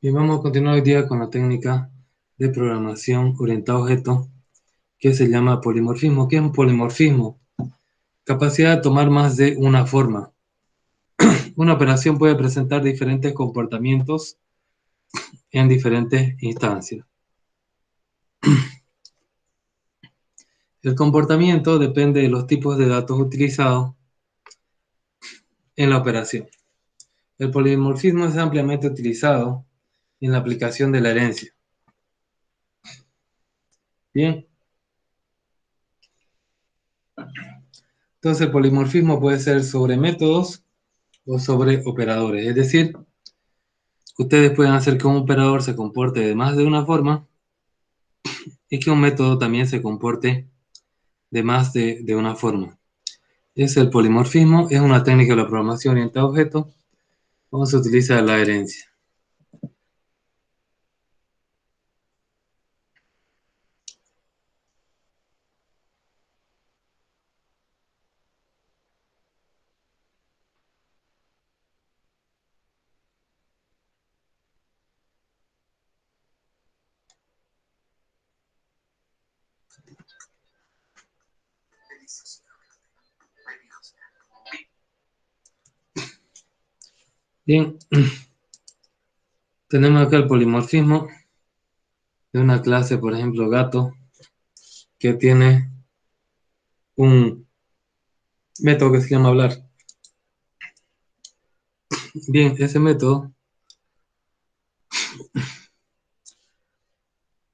Y vamos a continuar hoy día con la técnica de programación orientada a objetos que se llama polimorfismo. ¿Qué es un polimorfismo? Capacidad de tomar más de una forma. Una operación puede presentar diferentes comportamientos en diferentes instancias. El comportamiento depende de los tipos de datos utilizados en la operación. El polimorfismo es ampliamente utilizado en la aplicación de la herencia. Bien. Entonces, el polimorfismo puede ser sobre métodos o sobre operadores. Es decir, ustedes pueden hacer que un operador se comporte de más de una forma y que un método también se comporte de más de una forma. Es el polimorfismo, es una técnica de la programación orientada a objetos, donde se utiliza la herencia. Bien, tenemos acá el polimorfismo de una clase, por ejemplo, gato, que tiene un método que se llama hablar. Bien, ese método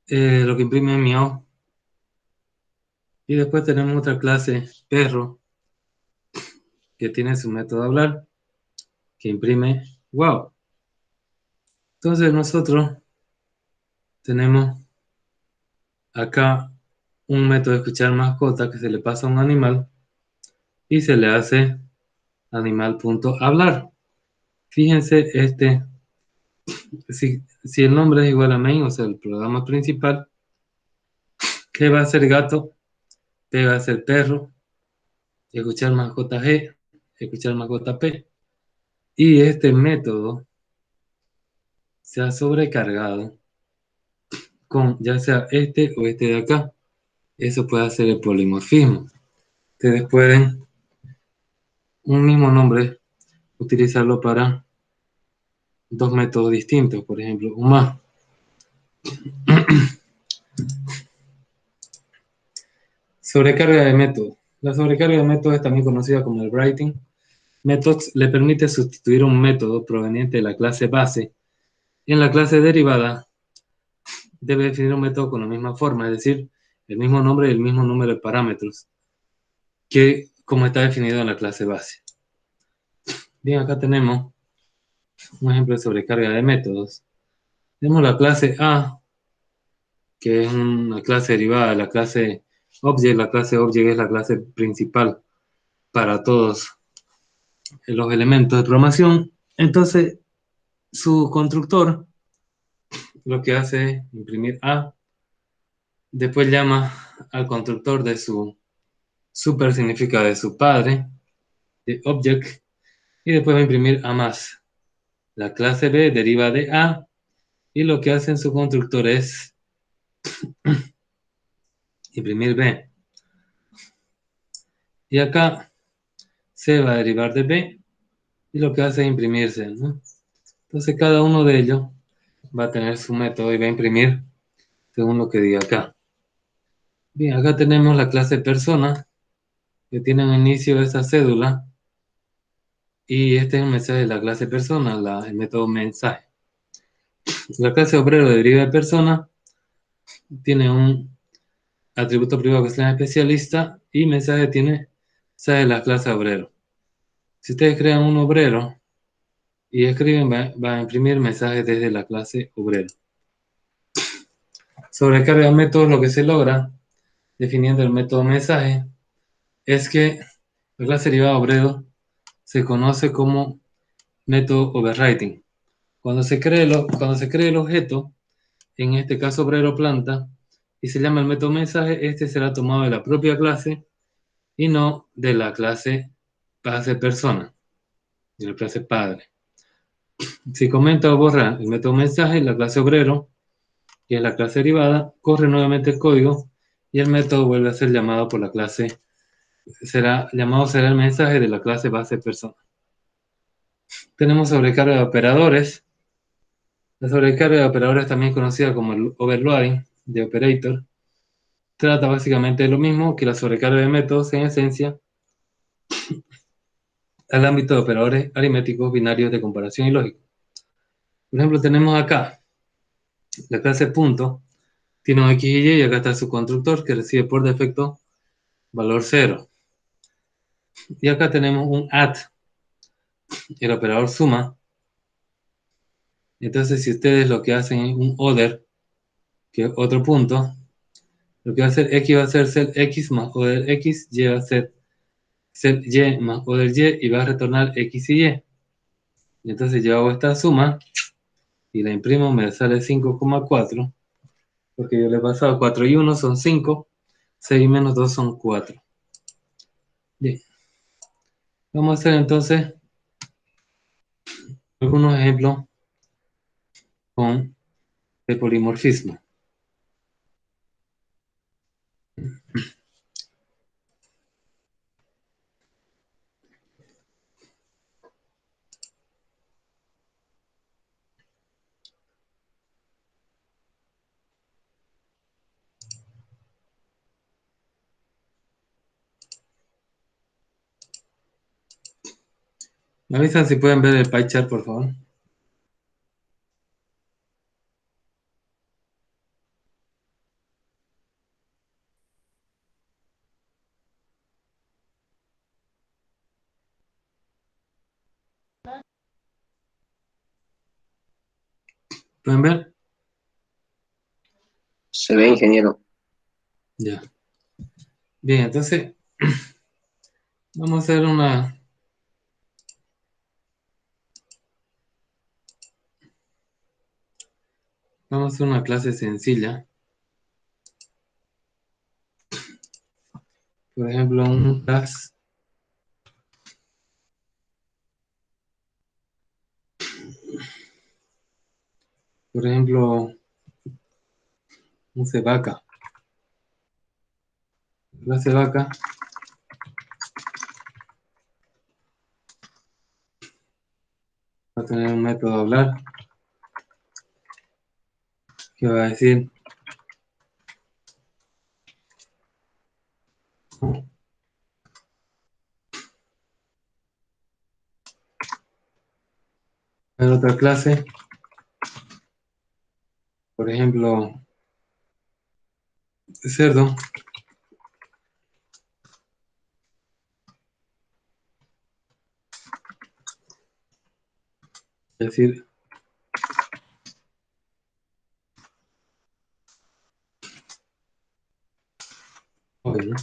lo que imprime es miau. Y después tenemos otra clase, perro, que tiene su método de hablar, que imprime wow. Entonces nosotros tenemos acá un método de escuchar mascota que se le pasa a un animal y se le hace animal.hablar. Fíjense, si el nombre es igual a main, o sea, el programa principal, ¿qué va a ser gato? P va a ser perro, escuchar mascota G, escuchar mascota P. Y este método se ha sobrecargado con ya sea este o este de acá. Eso puede hacer el polimorfismo. Ustedes pueden un mismo nombre utilizarlo para dos métodos distintos, por ejemplo, un más. Sobrecarga de método. La sobrecarga de método es también conocida como el writing. Methods le permite sustituir un método proveniente de la clase base. En la clase derivada debe definir un método con la misma forma, es decir, el mismo nombre y el mismo número de parámetros que como está definido en la clase base. Bien, acá tenemos un ejemplo de sobrecarga de métodos. Tenemos la clase A, que es una clase derivada de la clase Object. La clase Object es la clase principal para todos los elementos de programación. Entonces, su constructor lo que hace es imprimir A, después llama al constructor de su super, significa de su padre, de Object, y después va a imprimir A más. La clase B deriva de A, y lo que hace en su constructor es imprimir B. Y acá C va a derivar de B, y lo que hace es imprimir C, ¿no? Entonces cada uno de ellos va a tener su método y va a imprimir según lo que diga acá. Bien, acá tenemos la clase persona, que tiene un inicio de esa cédula, y este es un mensaje de la clase persona, el método mensaje. La clase obrero deriva de persona, tiene un atributo privado que se llama especialista, y mensaje tiene mensaje de la clase obrero. Si ustedes crean un obrero y escriben, va a imprimir mensajes desde la clase obrero. Sobrecarga de métodos, lo que se logra definiendo el método mensaje es que la clase derivada obrero se conoce como método overwriting. Cuando se cree el objeto, en este caso obrero planta, y se llama el método mensaje, este será tomado de la propia clase y no de la clase base persona, de la clase padre. Si comenta o borra el método mensaje, la clase obrero, que es la clase derivada, corre nuevamente el código y el método vuelve a ser llamado por la clase, será el mensaje de la clase base persona. Tenemos sobrecarga de operadores. La sobrecarga de operadores, también conocida como el overloading de operator, trata básicamente de lo mismo que la sobrecarga de métodos en esencia al ámbito de operadores aritméticos binarios de comparación y lógica. Por ejemplo, tenemos acá la clase punto, tiene un x y y acá está su constructor que recibe por defecto valor 0. Y acá tenemos un add, el operador suma. Entonces, si ustedes lo que hacen es un other, que es otro punto, lo que va a hacer x va a ser set x más other x, y va a ser set y más other y va a retornar x y y. Y entonces yo hago esta suma y la imprimo, me sale 5,4, porque yo le he pasado 4 y 1 son 5, 6 menos 2 son 4. Bien, vamos a hacer entonces algunos ejemplos con el polimorfismo. Me avisan si pueden ver el pie chart, por favor. ¿Pueden ver? Se ve, ingeniero. Ya. Bien, entonces vamos a hacer una clase sencilla. Por ejemplo, un class, por ejemplo, un vaca. Clase vaca va a tener un método de hablar que va a decir en otra clase, por ejemplo, cerdo, es decir, ok, ¿no?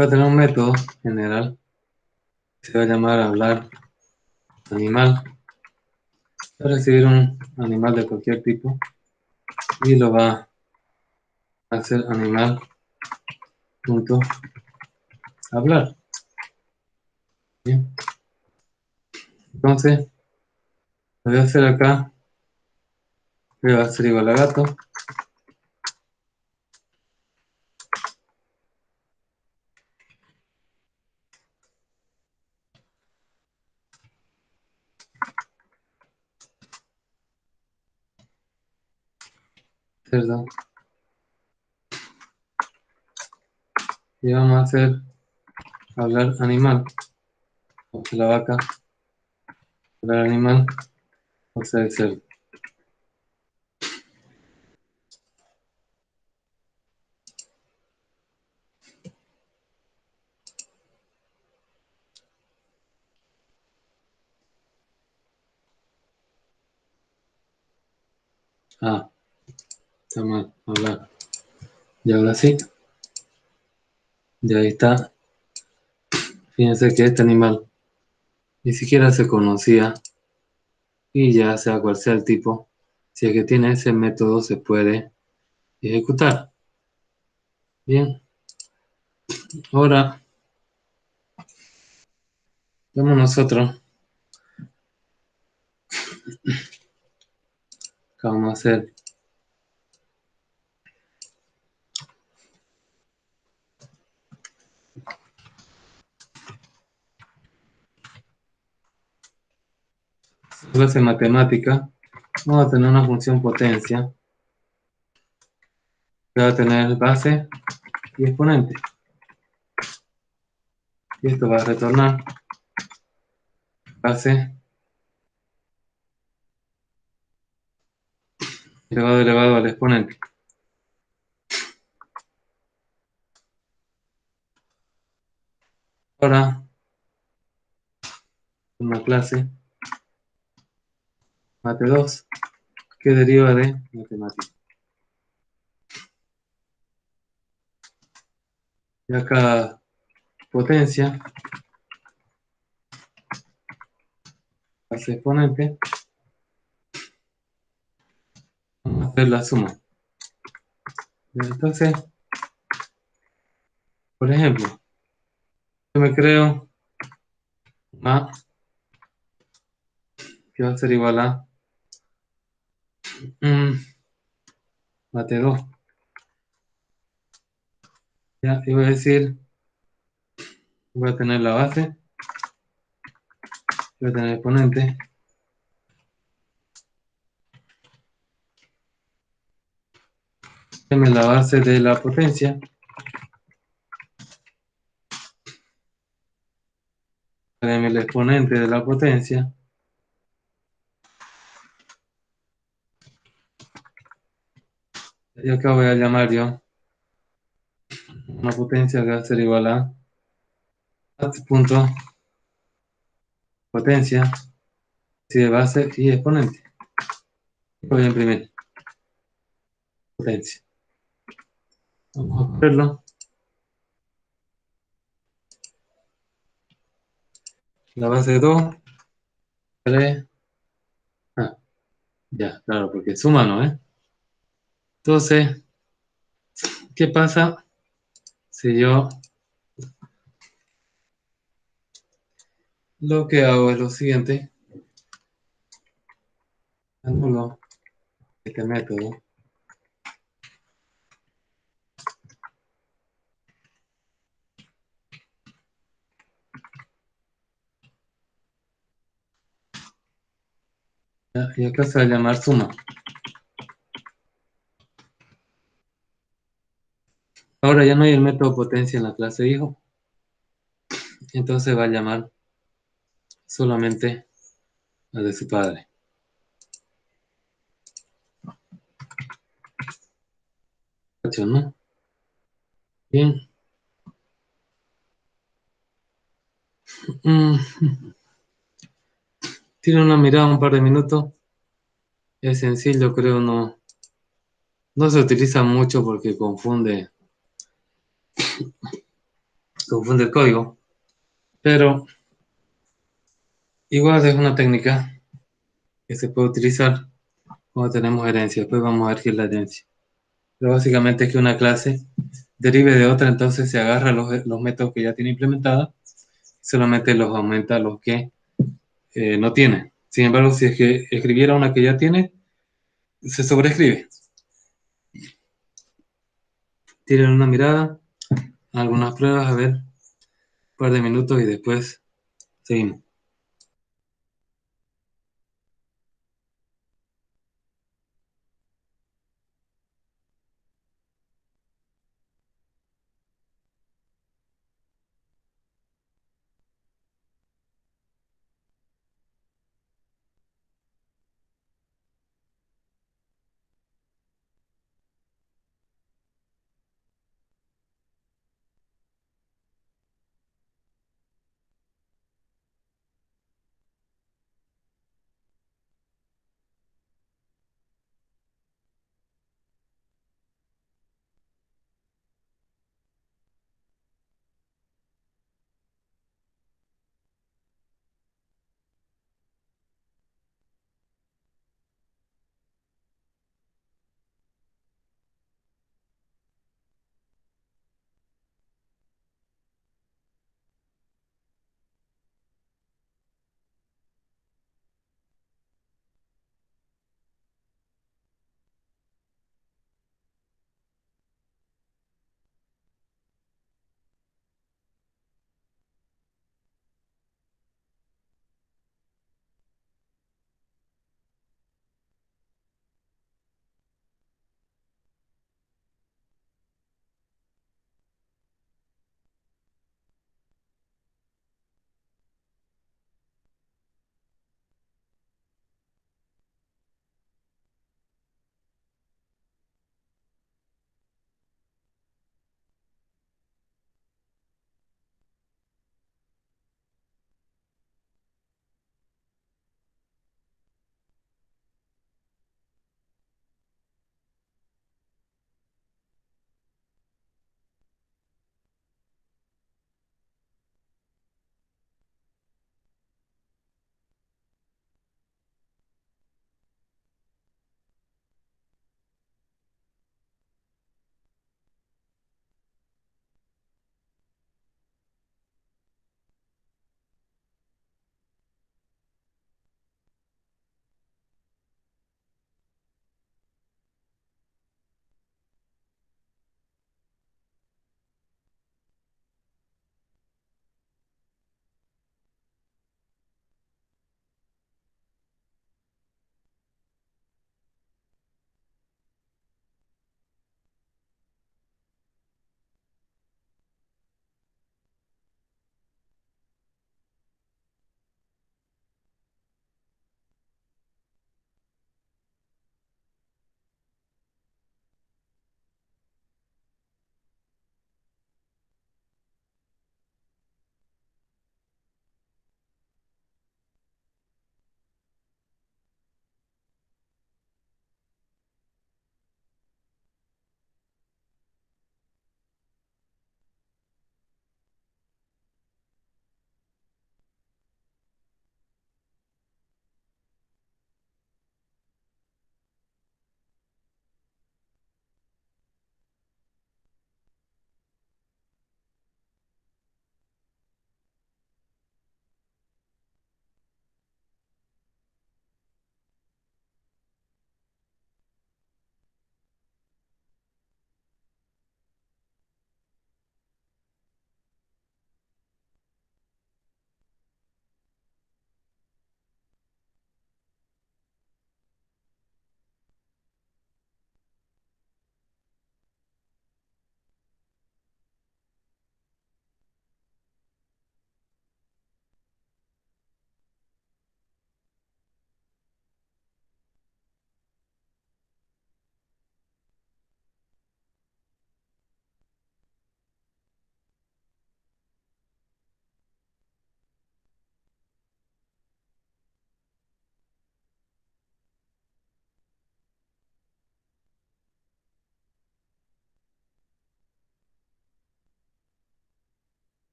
Va a tener un método general que se va a llamar hablar animal. Va a recibir un animal de cualquier tipo y lo va a hacer animal punto hablar. Bien. Entonces, lo voy a hacer acá, que va a ser igual a gato, cerdo, y vamos a hacer hablar animal, o sea, la vaca, hablar animal, o sea, el cerdo. Ah, está mal, hablar. Y ahora sí, ya ahí está. Fíjense que este animal ni siquiera se conocía y ya sea cual sea el tipo, si es que tiene ese método se puede ejecutar. Bien, ahora Vamos nosotros, que vamos a hacer clase de matemática. Vamos a tener una función potencia que va a tener base y exponente. Y esto va a retornar base elevado al exponente. Ahora, una clase mate 2 que deriva de matemática. Y acá potencia, base exponente, vamos a hacer la suma. Entonces, por ejemplo, yo me creo A que va a ser igual a mm, mate 2. Ya, y voy a decir, voy a tener la base, voy a tener el exponente, deme la base de la potencia, deme el exponente de la potencia, y acá voy a llamar yo una potencia que va a ser igual a punto potencia, si de base y exponente. Voy a imprimir potencia. Vamos a verlo. La base de 2, 3. Ah, ya, claro, porque suma, ¿no? Entonces, ¿qué pasa si yo lo que hago es lo siguiente? Anulo este método. ¿Ya? Y acá se va a llamar suma. Ahora ya no hay el método potencia en la clase hijo. Entonces va a llamar solamente al de su padre. ¿Cacho, no? Bien. Mm, Tiene una mirada un par de minutos. Es sencillo, creo, no se utiliza mucho porque confunde el código. Pero igual es una técnica que se puede utilizar cuando tenemos herencia. Después vamos a ver qué es la herencia. Pero básicamente es que una clase derive de otra, entonces se agarra los métodos que ya tiene implementados, solamente los aumenta los que no tiene. Sin embargo, si es que escribiera una que ya tiene, se sobreescribe. Tiren una mirada, algunas pruebas, a ver, un par de minutos y después seguimos.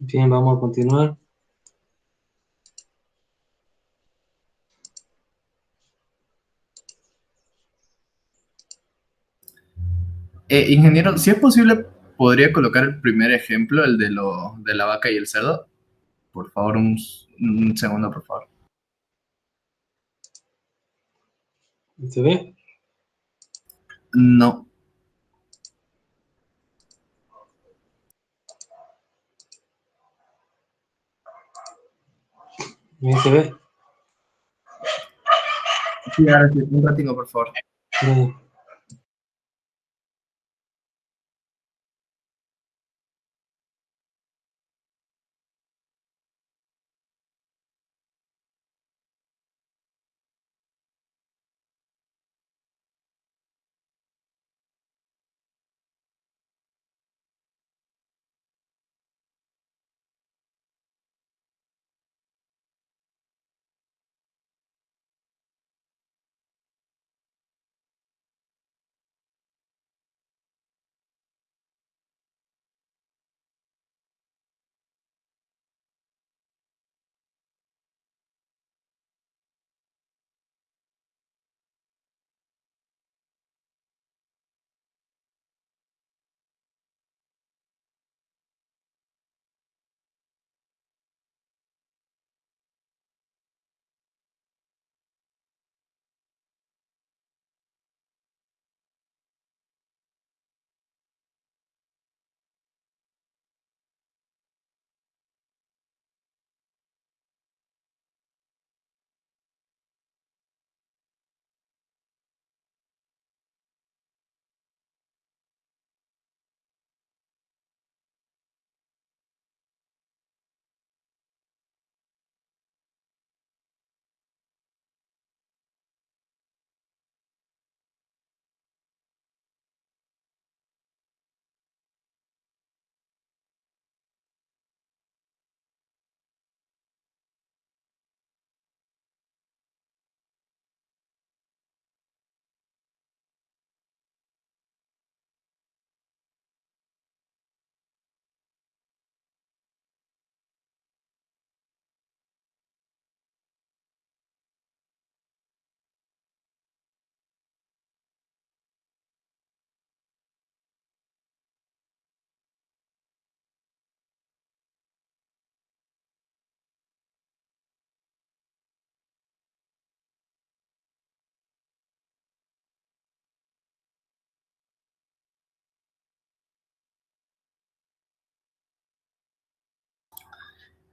Bien, vamos a continuar. Ingeniero, si es posible, ¿podría colocar el primer ejemplo, el de la vaca y el cerdo? Por favor, un segundo, por favor. ¿Se ve? No. Bien, se ve. Sí, ahora sí, un ratito, por favor. Bien.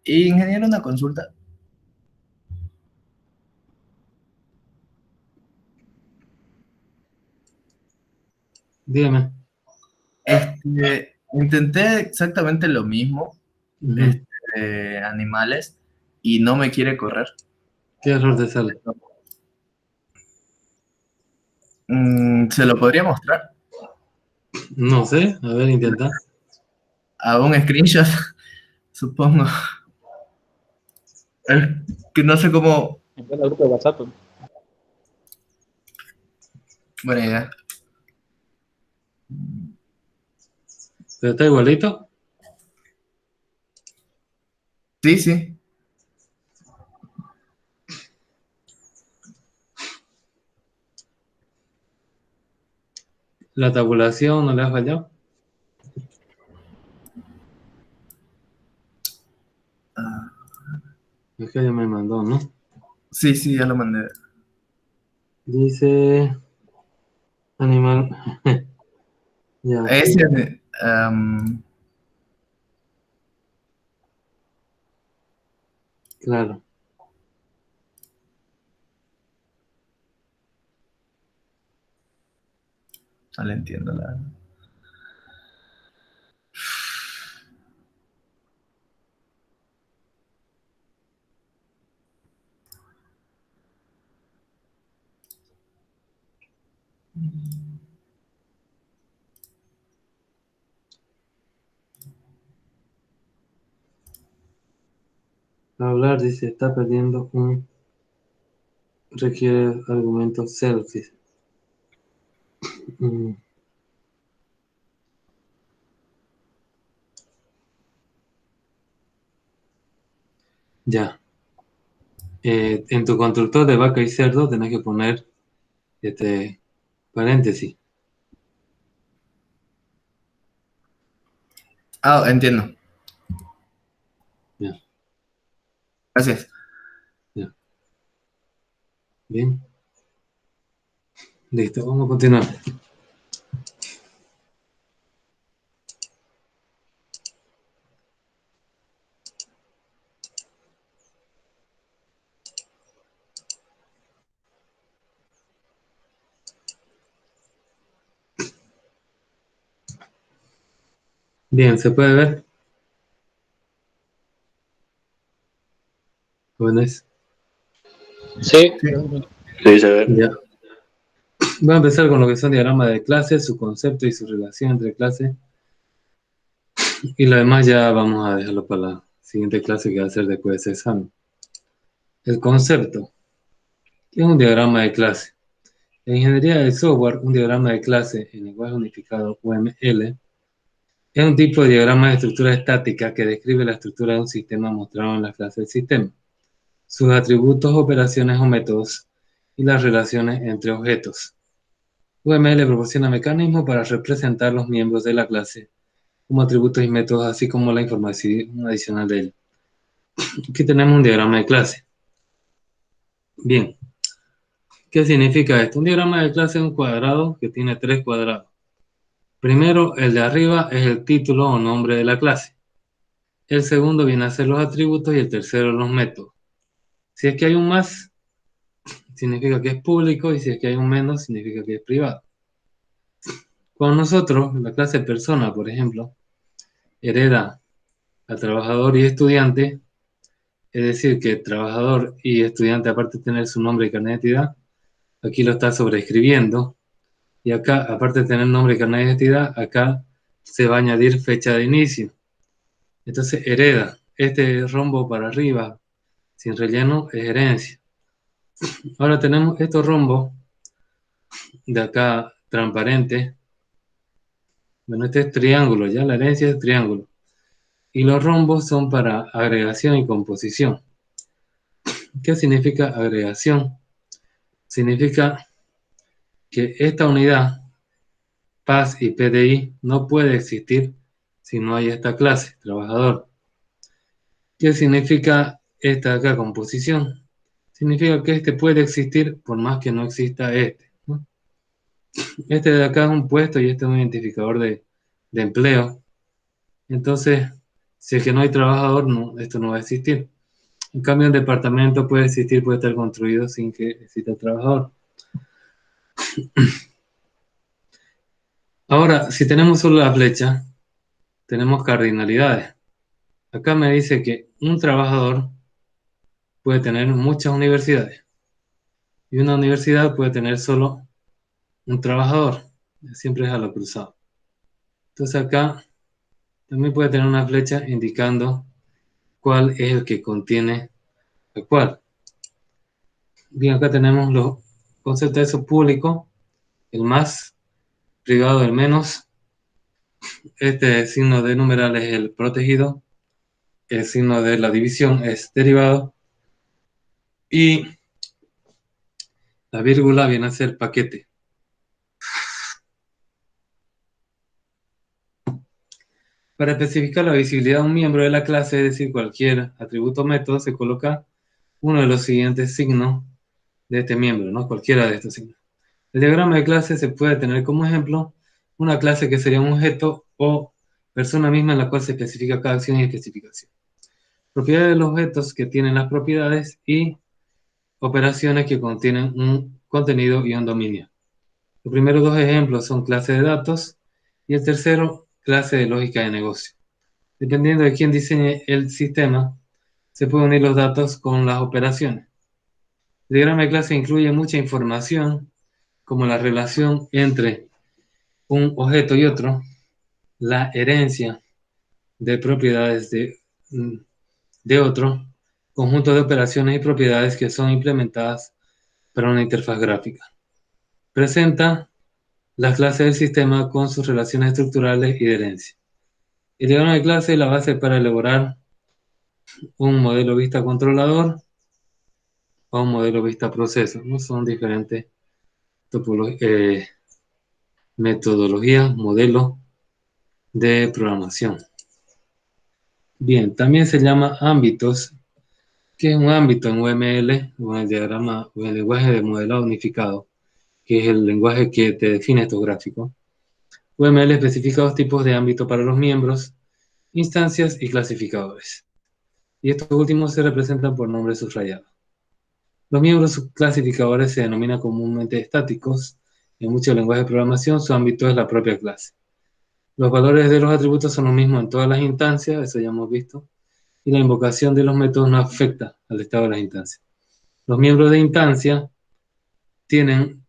Ingeniero, una consulta. Dígame. Intenté exactamente lo mismo, Ujú. animales, y no me quiere correr. ¿Qué error te sale? ¿Se lo podría mostrar? No sé. A ver, intenta. A un screenshot, supongo. Es que no sé cómo. Entra al grupo de WhatsApp. Pues. Buena idea. ¿Pero está igualito? Sí, sí. ¿La tabulación no le ha fallado? Ah, Es que ya me mandó, ¿no? sí, sí, ya lo mandé. Dice animal. Ya, Ese, claro. no le entiendo la. Hablar, dice, está perdiendo un. Requiere argumentos self, dice. Mm, Ya. En tu constructor de vaca y cerdo tenés que poner este paréntesis. Ah, entiendo. Ya, Gracias. ya. Bien. Listo, vamos a continuar. Bien, ¿se puede ver? Jóvenes. Sí, Sí. sí, se ve. Ya. Voy a empezar con lo que son diagramas de clase, su concepto y su relación entre clases. Y lo demás ya vamos a dejarlo para la siguiente clase que va a ser después de ese examen. El concepto. ¿Qué es un diagrama de clase? En ingeniería de software, un diagrama de clase en lenguaje unificado UML es un tipo de diagrama de estructura estática que describe la estructura de un sistema mostrado en la clase del sistema, sus atributos, operaciones o métodos y las relaciones entre objetos. UML proporciona mecanismos para representar los miembros de la clase como atributos y métodos, así como la información adicional de él. Aquí tenemos un diagrama de clase. Bien, ¿qué significa esto? Un diagrama de clase es un cuadrado que tiene tres cuadrados. Primero, el de arriba es el título o nombre de la clase. El segundo viene a ser los atributos y el tercero los métodos. Si es que hay un más, significa que es público, y si es que hay un menos, significa que es privado. Cuando nosotros, la clase persona, por ejemplo, hereda a trabajador y estudiante, es decir, que trabajador y estudiante, aparte de tener su nombre y carnet de identidad, aquí lo está sobreescribiendo. Y acá, aparte de tener nombre y carnet de identidad, acá se va a añadir fecha de inicio. Entonces hereda. Este rombo para arriba, sin relleno, es herencia. Ahora tenemos estos rombos de acá transparentes. Bueno, este es triángulo, ya la herencia es triángulo. Y los rombos son para agregación y composición. ¿Qué significa agregación? Significa que esta unidad, PAS y PDI, no puede existir si no hay esta clase, trabajador. ¿Qué significa esta acá, composición? Significa que este puede existir por más que no exista este, ¿no? Este de acá es un puesto y este es un identificador de empleo. Entonces, si es que no hay trabajador, no, esto no va a existir. En cambio, un departamento puede existir, puede estar construido sin que exista trabajador. Ahora, si tenemos solo la flecha, tenemos cardinalidades. Acá me dice que un trabajador puede tener muchas universidades y una universidad puede tener solo un trabajador. Siempre es a lo cruzado. Entonces acá también puede tener una flecha indicando cuál es el que contiene el cual. Bien, acá tenemos los conceptos de eso público, el más, privado, el menos. Este signo de numeral es el protegido, el signo de la división es derivado y la vírgula viene a ser paquete. Para especificar la visibilidad de un miembro de la clase, es decir, cualquier atributo o método, se coloca uno de los siguientes signos de este miembro, ¿no? Cualquiera de estos signos. El diagrama de clase se puede tener como ejemplo una clase que sería un objeto o persona misma en la cual se especifica cada acción y especificación. Propiedades de los objetos que tienen las propiedades y operaciones que contienen un contenido y un dominio. Los primeros dos ejemplos son clase de datos y el tercero, clase de lógica de negocio. Dependiendo de quién diseñe el sistema, se pueden unir los datos con las operaciones. El diagrama de clase incluye mucha información, como la relación entre un objeto y otro, la herencia de propiedades de otro, conjunto de operaciones y propiedades que son implementadas para una interfaz gráfica. Presenta las clases del sistema con sus relaciones estructurales y de herencia. El diagrama de clase es la base para elaborar un modelo vista controlador o un modelo vista proceso, ¿no? Son diferentes metodologías, modelos de programación. Bien, también se llama ámbitos, que es un ámbito en UML, o en el diagrama, o en el lenguaje de modelado unificado, que es el lenguaje que te define estos gráficos. UML especifica dos tipos de ámbito para los miembros, instancias y clasificadores. Y estos últimos se representan por nombres subrayados. Los miembros clasificadores se denominan comúnmente estáticos. En muchos lenguajes de programación, su ámbito es la propia clase. Los valores de los atributos son los mismos en todas las instancias, eso ya hemos visto, y la invocación de los métodos no afecta al estado de las instancias. Los miembros de instancia tienen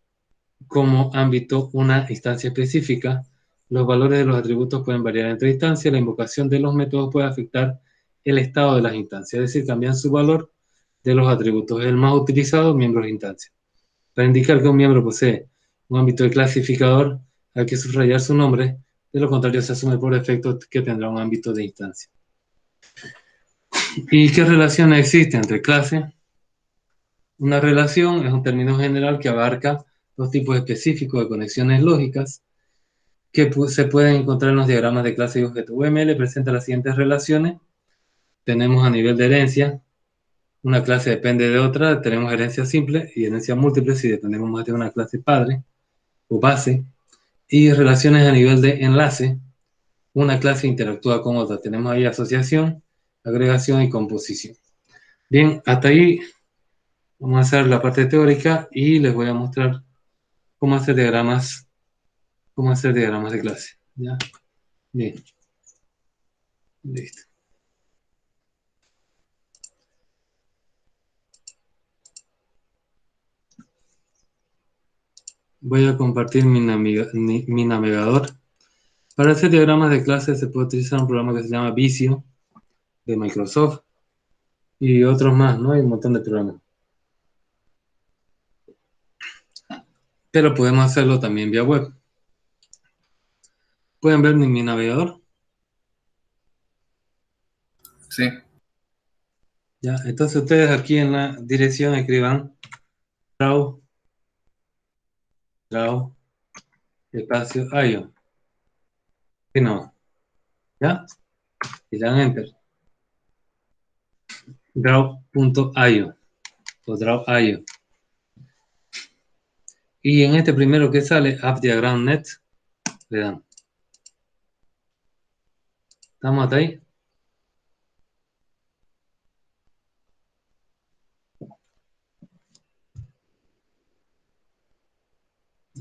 como ámbito una instancia específica. Los valores de los atributos pueden variar entre instancias. La invocación de los métodos puede afectar el estado de las instancias, es decir, cambian su valor de los atributos. Es el más utilizado, miembros de instancia. Para indicar que un miembro posee un ámbito de clasificador, hay que subrayar su nombre. De lo contrario, se asume por defecto que tendrá un ámbito de instancia. ¿Y qué relaciones existen entre clases? Una relación es un término general que abarca dos tipos específicos de conexiones lógicas que se pueden encontrar en los diagramas de clase y objeto. UML presenta las siguientes relaciones. Tenemos a nivel de herencia, una clase depende de otra, tenemos herencia simple y herencia múltiple si dependemos más de una clase padre o base. Y relaciones a nivel de enlace, una clase interactúa con otra. Tenemos ahí asociación, agregación y composición. Bien, hasta ahí vamos a hacer la parte teórica y les voy a mostrar cómo hacer diagramas de clase. ¿Ya? Bien, listo. Voy a compartir mi navegador. Para hacer diagramas de clase se puede utilizar un programa que se llama Visio de Microsoft y otros más, ¿no? Hay un montón de programas. Pero podemos hacerlo también vía web. ¿Pueden ver mi navegador? Sí. Ya, entonces ustedes aquí en la dirección escriban draw, espacio, IO. Y no, ¿ya? Y le dan enter. Draw.io o draw.io. Y en este primero que sale, AppDiagramNet, le dan. ¿Estamos hasta ahí?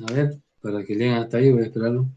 A ver, para que lleguen hasta ahí voy a esperarlo.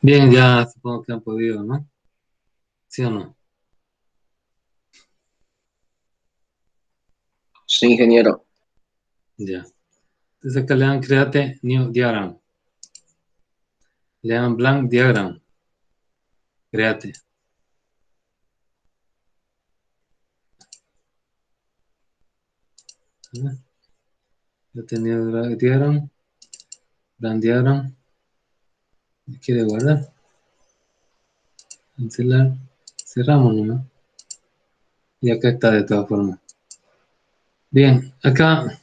Bien, ya supongo que han podido, ¿no? ¿Sí o no? Sí, ingeniero. Ya. Entonces acá le dan create new diagram. Le dan blank diagram. Create. ¿Vale? Ya tenía diagram. Blank diagram. ¿Quiere guardar? Cancelar. Cerramos, ¿no? Y acá está de todas formas. Bien, acá el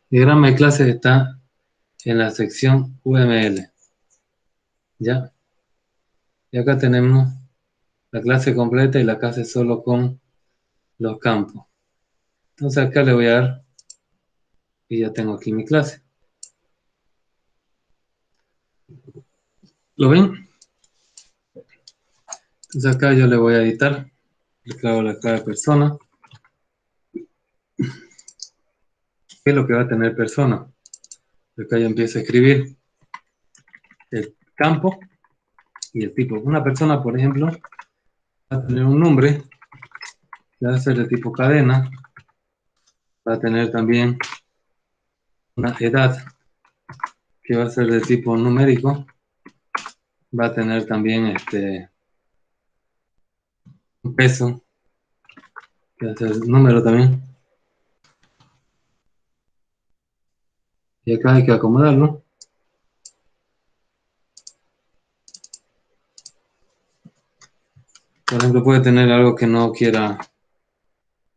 diagrama de clases está en la sección UML. ¿Ya? Y acá tenemos la clase completa y la clase solo con los campos. Entonces acá le voy a dar y ya tengo aquí mi clase. ¿Lo ven? Entonces acá yo le voy a editar. Le clavo la clave persona. ¿Qué es lo que va a tener persona? Acá yo empiezo a escribir el campo y el tipo. Una persona, por ejemplo, va a tener un nombre que va a ser de tipo cadena. Va a tener también una edad que va a ser de tipo numérico. Va a tener también un peso que va a ser número también. Y acá hay que acomodarlo. Por ejemplo, puede tener algo que no quiera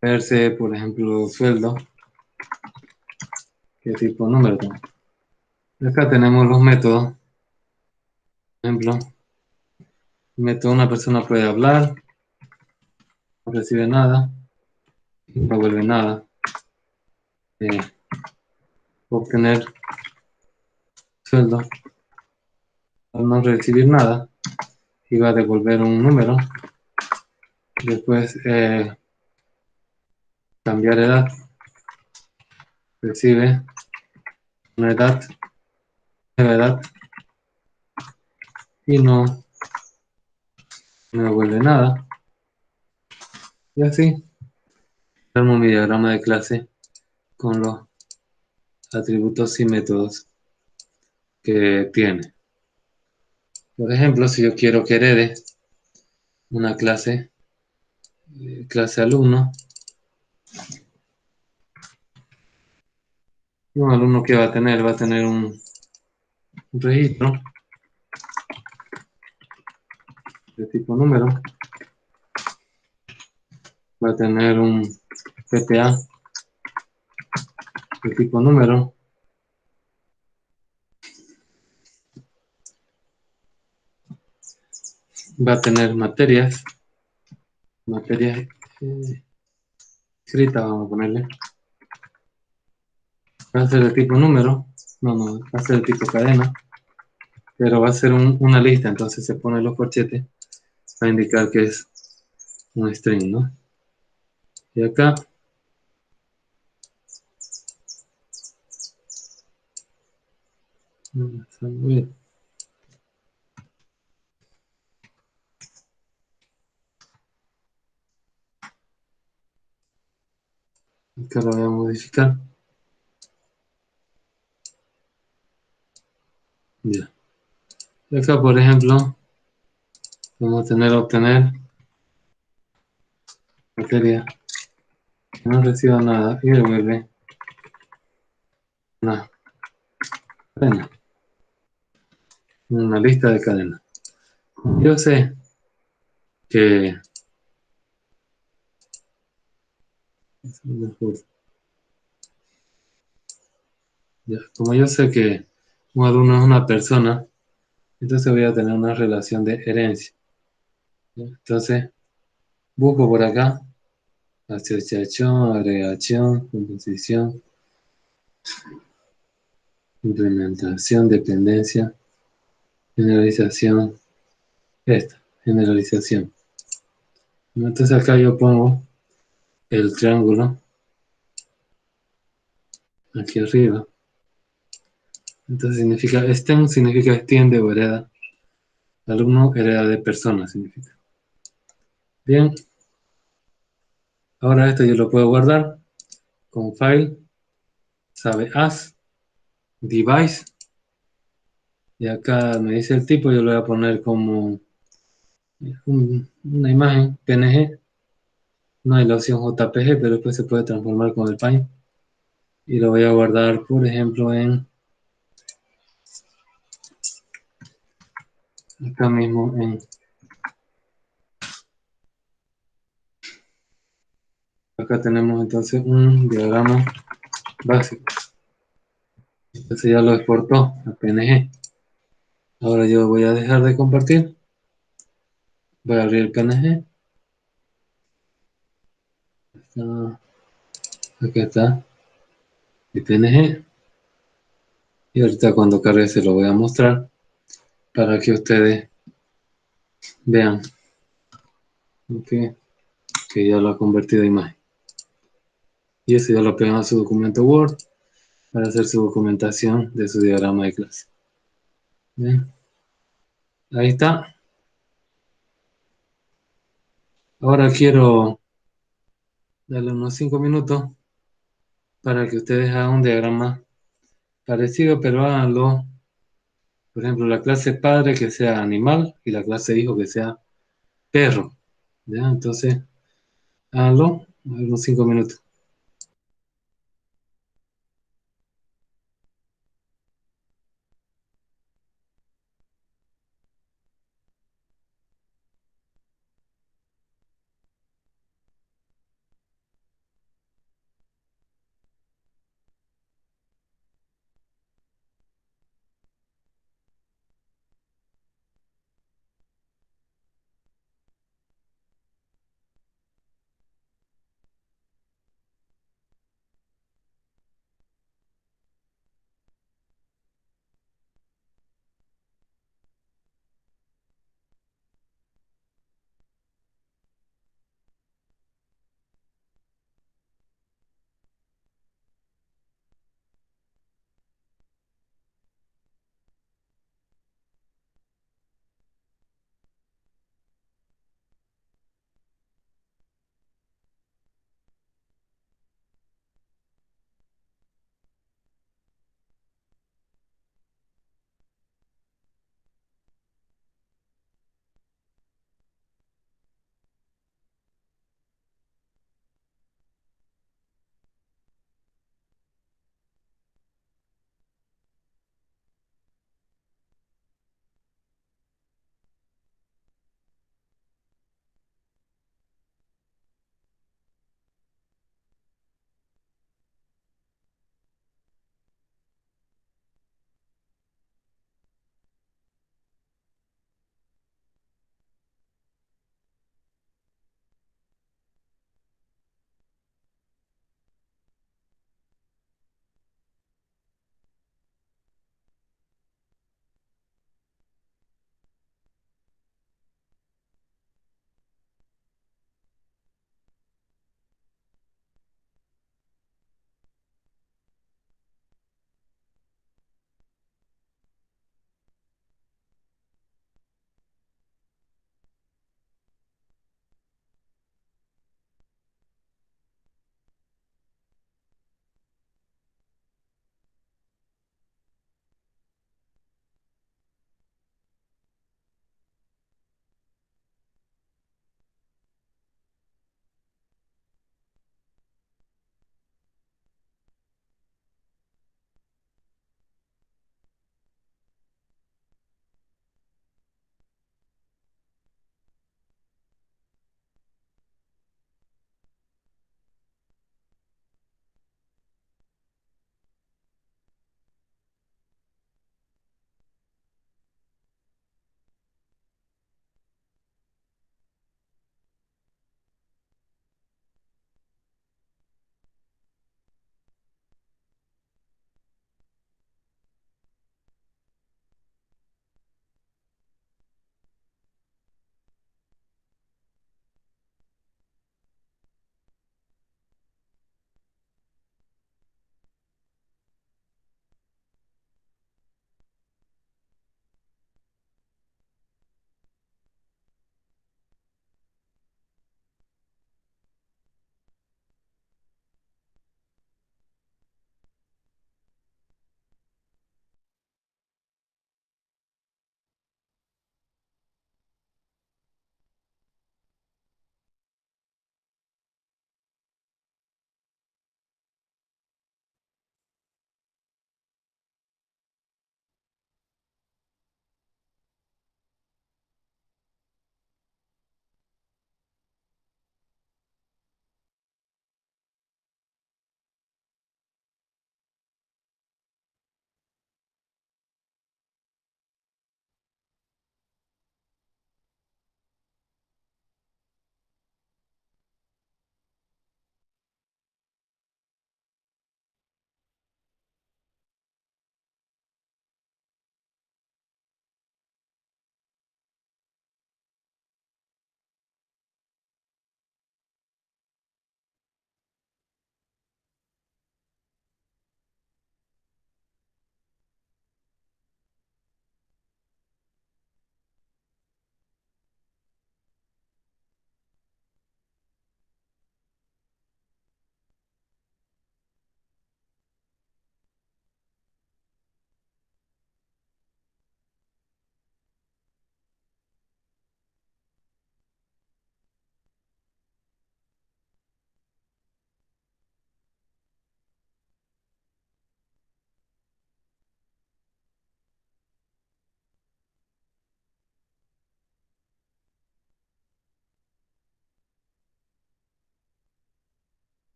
verse, por ejemplo, sueldo, que tipo número también. Acá tenemos los métodos. Por ejemplo, el método una persona puede hablar, no recibe nada, no vuelve nada. Eh, obtener sueldo al no recibir nada y va a devolver un número. Después cambiar edad, recibe una edad, nueva edad y no devuelve nada. Y así armo mi diagrama de clase con los atributos y métodos que tiene. Por ejemplo, si yo quiero que herede una clase, clase alumno, un alumno que va a tener un registro de tipo número, va a tener un PPA de tipo número, va a tener materias escritas, vamos a ponerle, va a ser de tipo número, no, va a ser de tipo cadena, pero va a ser una lista, entonces se pone los corchetes para indicar que es un string, ¿no? Y acá acá lo voy a modificar. Ya. Y acá, por ejemplo, vamos a tener obtener materia que no reciba nada y devuelve una cadena, una lista de cadenas. Yo sé que ya, como yo sé que un alumno es una persona, entonces voy a tener una relación de herencia. ¿Ya? Entonces, busco por acá asociación, agregación, composición, implementación, dependencia, generalización, generalización. Entonces acá yo pongo el triángulo aquí arriba. Entonces significa extend, significa extiende o hereda. Alumno hereda de persona, significa. Bien. Ahora esto yo lo puedo guardar con file, sabe as, device. Y acá me dice el tipo, yo lo voy a poner como una imagen PNG. No hay la opción JPG, pero después se puede transformar con el Paint. Y lo voy a guardar, por ejemplo, en acá mismo en acá tenemos entonces un diagrama básico. Entonces ya lo exportó a PNG. Ahora yo voy a dejar de compartir. Voy a abrir el PNG. Aquí está el PNG. Y ahorita cuando cargue se lo voy a mostrar para que ustedes vean que ya lo ha convertido a imagen. Y eso ya lo pegan a su documento Word para hacer su documentación de su diagrama de clase. Bien, ahí está. Ahora quiero darle unos 5 minutos para que ustedes hagan un diagrama parecido, pero háganlo. Por ejemplo, la clase padre que sea animal y la clase hijo que sea perro. ¿Ya? Entonces, háganlo unos 5 minutos.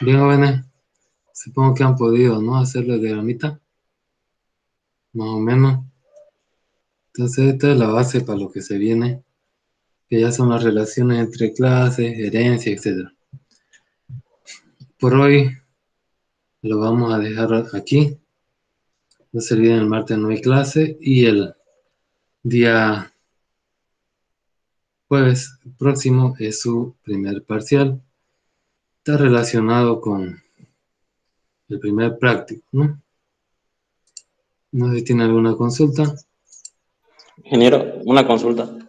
Bien, jóvenes, supongo que han podido, ¿no? Hacerlo de gramita, más o menos. Entonces, esta es la base para lo que se viene, que ya son las relaciones entre clases, herencia, etc. Por hoy lo vamos a dejar aquí. No se olviden, el martes no hay clase y el día jueves próximo es su primer parcial. Está relacionado con el primer práctico, ¿no? No sé si tiene alguna consulta. Ingeniero, una consulta.